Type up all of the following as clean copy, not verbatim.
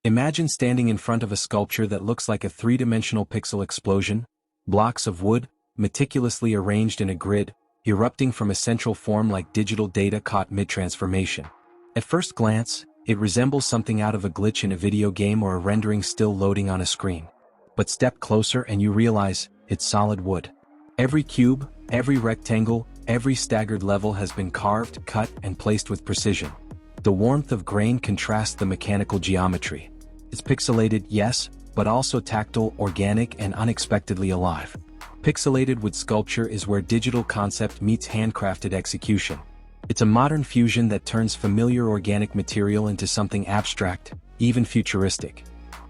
Imagine standing in front of a sculpture that looks like a three-dimensional pixel explosion, blocks of wood, meticulously arranged in a grid, erupting from a central form like digital data caught mid-transformation. At first glance, it resembles something out of a glitch in a video game or a rendering still loading on a screen. But step closer and you realize, it's solid wood. Every cube, every rectangle, every staggered level has been carved, cut, and placed with precision. The warmth of grain contrasts the mechanical geometry. It's pixelated, yes, but also tactile, organic, and unexpectedly alive. Pixelated wood sculpture is where digital concept meets handcrafted execution. It's a modern fusion that turns familiar organic material into something abstract, even futuristic.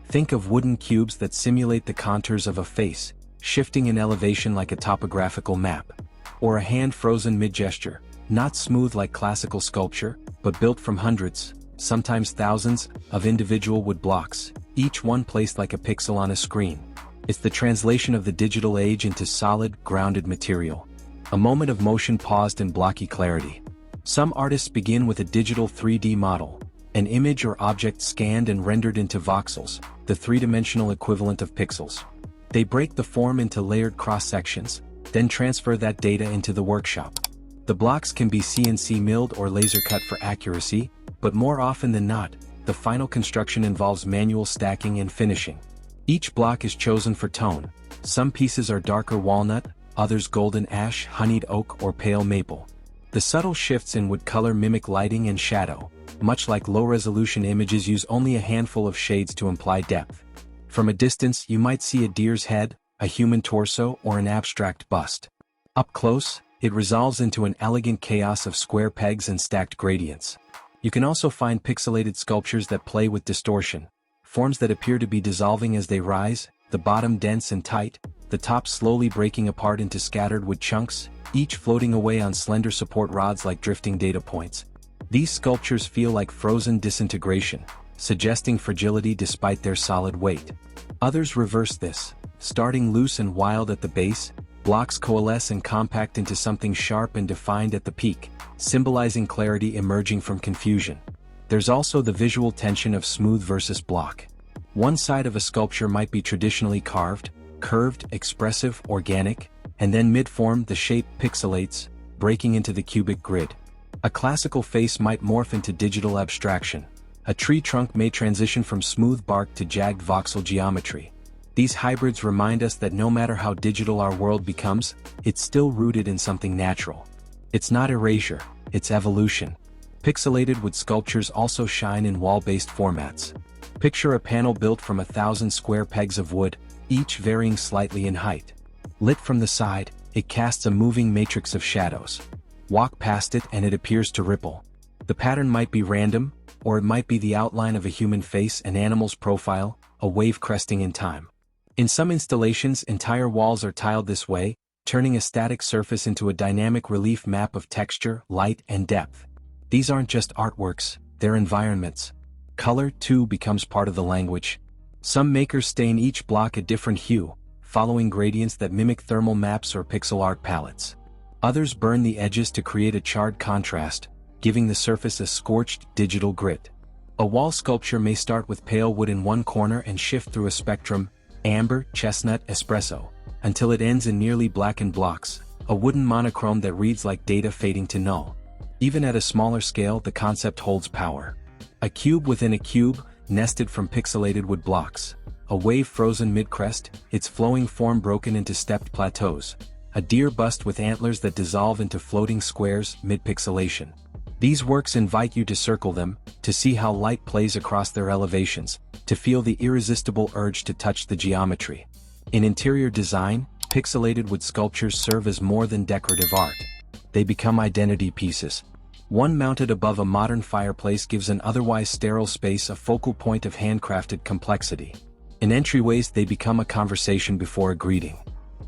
Think of wooden cubes that simulate the contours of a face, shifting in elevation like a topographical map. Or a hand-frozen mid-gesture, not smooth like classical sculpture, but built from hundreds, sometimes thousands, of individual wood blocks, each one placed like a pixel on a screen. It's the translation of the digital age into solid, grounded material. A moment of motion paused in blocky clarity. Some artists begin with a digital 3D model, an image or object scanned and rendered into voxels, the three-dimensional equivalent of pixels. They break the form into layered cross-sections, then transfer that data into the workshop. The blocks can be CNC milled or laser cut for accuracy, but more often than not, the final construction involves manual stacking and finishing. Each block is chosen for tone. Some pieces are darker walnut, others golden ash, honeyed oak, or pale maple. The subtle shifts in wood color mimic lighting and shadow. Much like low-resolution images use only a handful of shades to imply depth. From a distance you might see a deer's head, a human torso, or an abstract bust. Up close, it resolves into an elegant chaos of square pegs and stacked gradients. You can also find pixelated sculptures that play with distortion. Forms that appear to be dissolving as they rise, the bottom dense and tight, the top slowly breaking apart into scattered wood chunks, each floating away on slender support rods like drifting data points. These sculptures feel like frozen disintegration, suggesting fragility despite their solid weight. Others reverse this. Starting loose and wild at the base, blocks coalesce and compact into something sharp and defined at the peak, symbolizing clarity emerging from confusion. There's also the visual tension of smooth versus block. One side of a sculpture might be traditionally carved, curved, expressive, organic, and then mid-form the shape pixelates, breaking into the cubic grid. A classical face might morph into digital abstraction. A tree trunk may transition from smooth bark to jagged voxel geometry. These hybrids remind us that no matter how digital our world becomes, it's still rooted in something natural. It's not erasure, it's evolution. Pixelated wood sculptures also shine in wall-based formats. Picture a panel built from 1,000 square pegs of wood, each varying slightly in height. Lit from the side, it casts a moving matrix of shadows. Walk past it and it appears to ripple. The pattern might be random, or it might be the outline of a human face, an animal's profile, a wave cresting in time. In some installations, entire walls are tiled this way, turning a static surface into a dynamic relief map of texture, light, and depth. These aren't just artworks, they're environments. Color, too, becomes part of the language. Some makers stain each block a different hue, following gradients that mimic thermal maps or pixel art palettes. Others burn the edges to create a charred contrast, giving the surface a scorched, digital grit. A wall sculpture may start with pale wood in one corner and shift through a spectrum, amber, chestnut, espresso, until it ends in nearly blackened blocks, a wooden monochrome that reads like data fading to null. Even at a smaller scale, the concept holds power. A cube within a cube, nested from pixelated wood blocks. A wave frozen mid-crest, its flowing form broken into stepped plateaus. A deer bust with antlers that dissolve into floating squares, mid-pixelation. These works invite you to circle them, to see how light plays across their elevations, to feel the irresistible urge to touch the geometry. In interior design, pixelated wood sculptures serve as more than decorative art. They become identity pieces. One mounted above a modern fireplace gives an otherwise sterile space a focal point of handcrafted complexity. In entryways, they become a conversation before a greeting.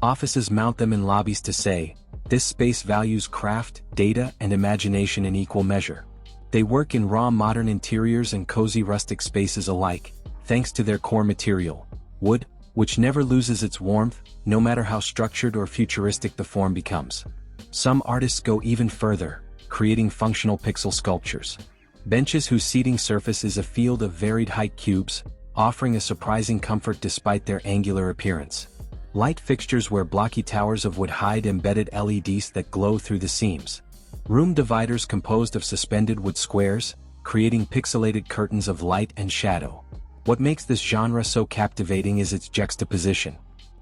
Offices mount them in lobbies to say, this space values craft, data, and imagination in equal measure. They work in raw modern interiors and cozy rustic spaces alike, thanks to their core material, wood, which never loses its warmth, no matter how structured or futuristic the form becomes. Some artists go even further, creating functional pixel sculptures. Benches whose seating surface is a field of varied height cubes, offering a surprising comfort despite their angular appearance. Light fixtures where blocky towers of wood hide embedded LEDs that glow through the seams. Room dividers composed of suspended wood squares, creating pixelated curtains of light and shadow. What makes this genre so captivating is its juxtaposition.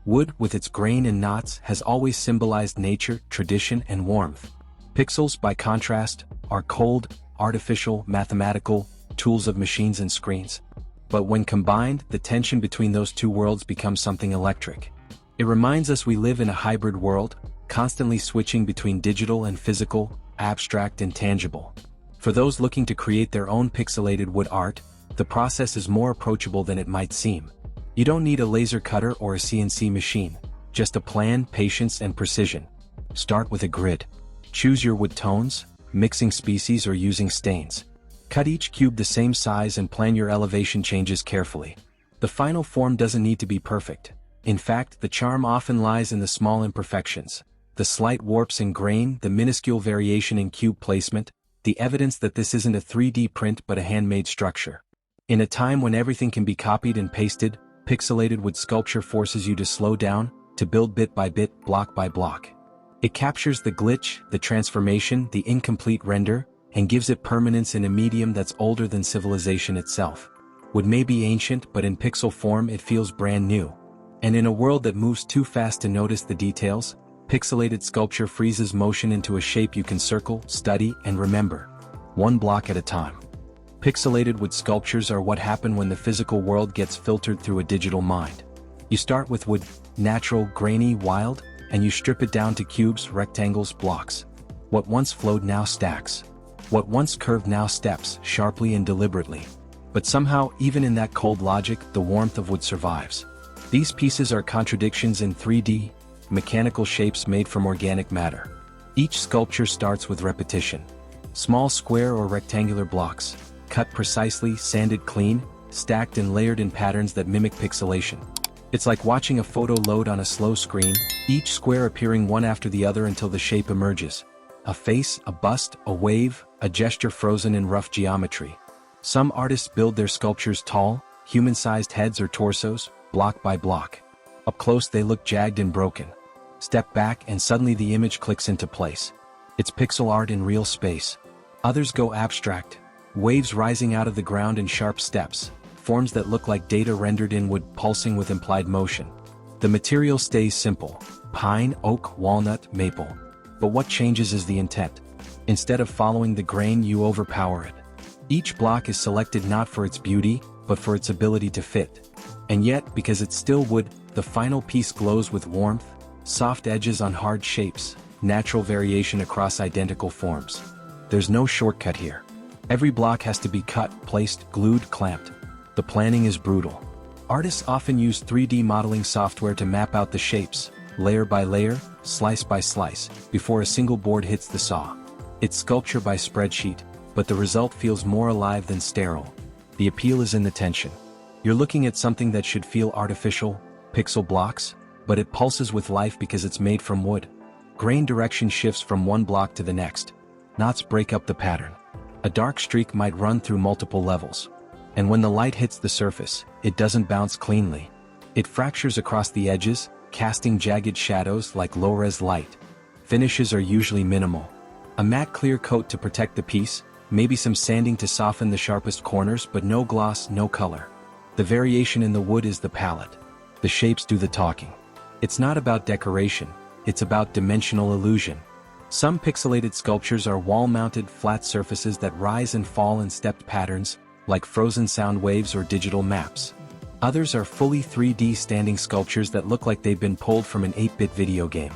Wood, with its grain and knots, has always symbolized nature, tradition, and warmth. Pixels, by contrast, are cold, artificial, mathematical, tools of machines and screens. But when combined, the tension between those two worlds becomes something electric. It reminds us we live in a hybrid world, constantly switching between digital and physical, abstract and tangible. For those looking to create their own pixelated wood art, the process is more approachable than it might seem. You don't need a laser cutter or a CNC machine, just a plan, patience, and precision. Start with a grid. Choose your wood tones, mixing species or using stains. Cut each cube the same size and plan your elevation changes carefully. The final form doesn't need to be perfect. In fact, the charm often lies in the small imperfections. The slight warps in grain, the minuscule variation in cube placement, the evidence that this isn't a 3D print but a handmade structure. In a time when everything can be copied and pasted, pixelated wood sculpture forces you to slow down, to build bit by bit, block by block. It captures the glitch, the transformation, the incomplete render, and gives it permanence in a medium that's older than civilization itself. Wood may be ancient, but in pixel form it feels brand new. And in a world that moves too fast to notice the details, pixelated sculpture freezes motion into a shape you can circle, study, and remember. One block at a time. Pixelated wood sculptures are what happen when the physical world gets filtered through a digital mind. You start with wood, natural, grainy, wild, and you strip it down to cubes, rectangles, blocks. What once flowed now stacks. What once curved now steps, sharply and deliberately. But somehow, even in that cold logic, the warmth of wood survives. These pieces are contradictions in 3D, mechanical shapes made from organic matter. Each sculpture starts with repetition. Small square or rectangular blocks, cut precisely, sanded clean, stacked and layered in patterns that mimic pixelation. It's like watching a photo load on a slow screen, each square appearing one after the other until the shape emerges. A face, a bust, a wave, a gesture frozen in rough geometry. Some artists build their sculptures tall, human-sized heads or torsos, block by block. Up close they look jagged and broken. Step back and suddenly the image clicks into place. It's pixel art in real space. Others go abstract. Waves rising out of the ground in sharp steps, forms that look like data rendered in wood pulsing with implied motion. The material stays simple: pine, oak, walnut, maple. But what changes is the intent. Instead of following the grain, you overpower it. Each block is selected not for its beauty, but for its ability to fit. And yet, because it's still wood, the final piece glows with warmth, soft edges on hard shapes, natural variation across identical forms. There's no shortcut here. Every block has to be cut, placed, glued, clamped. The planning is brutal. Artists often use 3D modeling software to map out the shapes, layer by layer, slice by slice, before a single board hits the saw. It's sculpture by spreadsheet, but the result feels more alive than sterile. The appeal is in the tension. You're looking at something that should feel artificial, pixel blocks, but it pulses with life because it's made from wood. Grain direction shifts from one block to the next. Knots break up the pattern. A dark streak might run through multiple levels. And when the light hits the surface, it doesn't bounce cleanly. It fractures across the edges, casting jagged shadows like low-res light. Finishes are usually minimal. A matte clear coat to protect the piece, maybe some sanding to soften the sharpest corners, but no gloss, no color. The variation in the wood is the palette. The shapes do the talking. It's not about decoration, it's about dimensional illusion. Some pixelated sculptures are wall-mounted flat surfaces that rise and fall in stepped patterns, like frozen sound waves or digital maps. Others are fully 3D standing sculptures that look like they've been pulled from an 8-bit video game.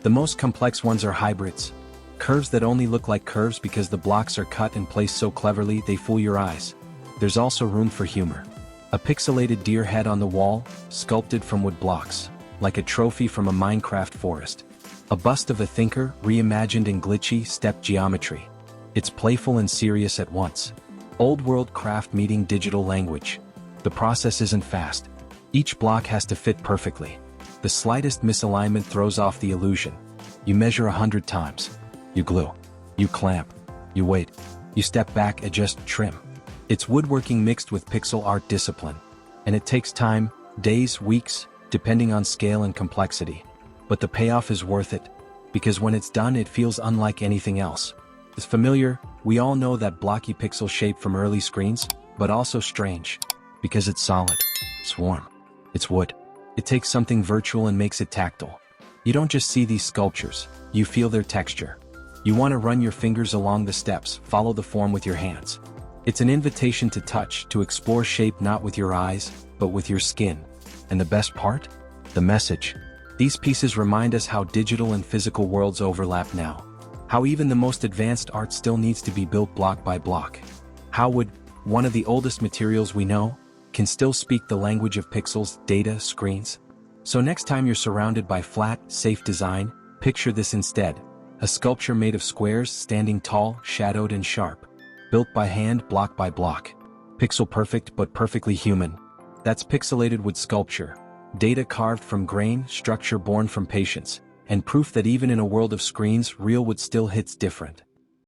The most complex ones are hybrids. Curves that only look like curves because the blocks are cut and placed so cleverly they fool your eyes. There's also room for humor. A pixelated deer head on the wall, sculpted from wood blocks, like a trophy from a Minecraft forest. A bust of a thinker, reimagined in glitchy, step geometry. It's playful and serious at once. Old-world craft meeting digital language. The process isn't fast. Each block has to fit perfectly. The slightest misalignment throws off the illusion. You measure 100 times. You glue. You clamp. You wait. You step back, adjust, trim. It's woodworking mixed with pixel art discipline. And it takes time, days, weeks, depending on scale and complexity. But the payoff is worth it, because when it's done it feels unlike anything else. It's familiar, we all know that blocky pixel shape from early screens, but also strange, because it's solid, it's warm, it's wood. It takes something virtual and makes it tactile. You don't just see these sculptures, you feel their texture. You want to run your fingers along the steps, follow the form with your hands. It's an invitation to touch, to explore shape not with your eyes, but with your skin. And the best part? The message. These pieces remind us how digital and physical worlds overlap now. How even the most advanced art still needs to be built block by block. How wood, one of the oldest materials we know, can still speak the language of pixels, data, screens. So next time you're surrounded by flat, safe design, picture this instead. A sculpture made of squares, standing tall, shadowed and sharp. Built by hand, block by block. Pixel perfect but perfectly human. That's pixelated wood sculpture. Data carved from grain, structure born from patience. And proof that even in a world of screens, real wood still hits different.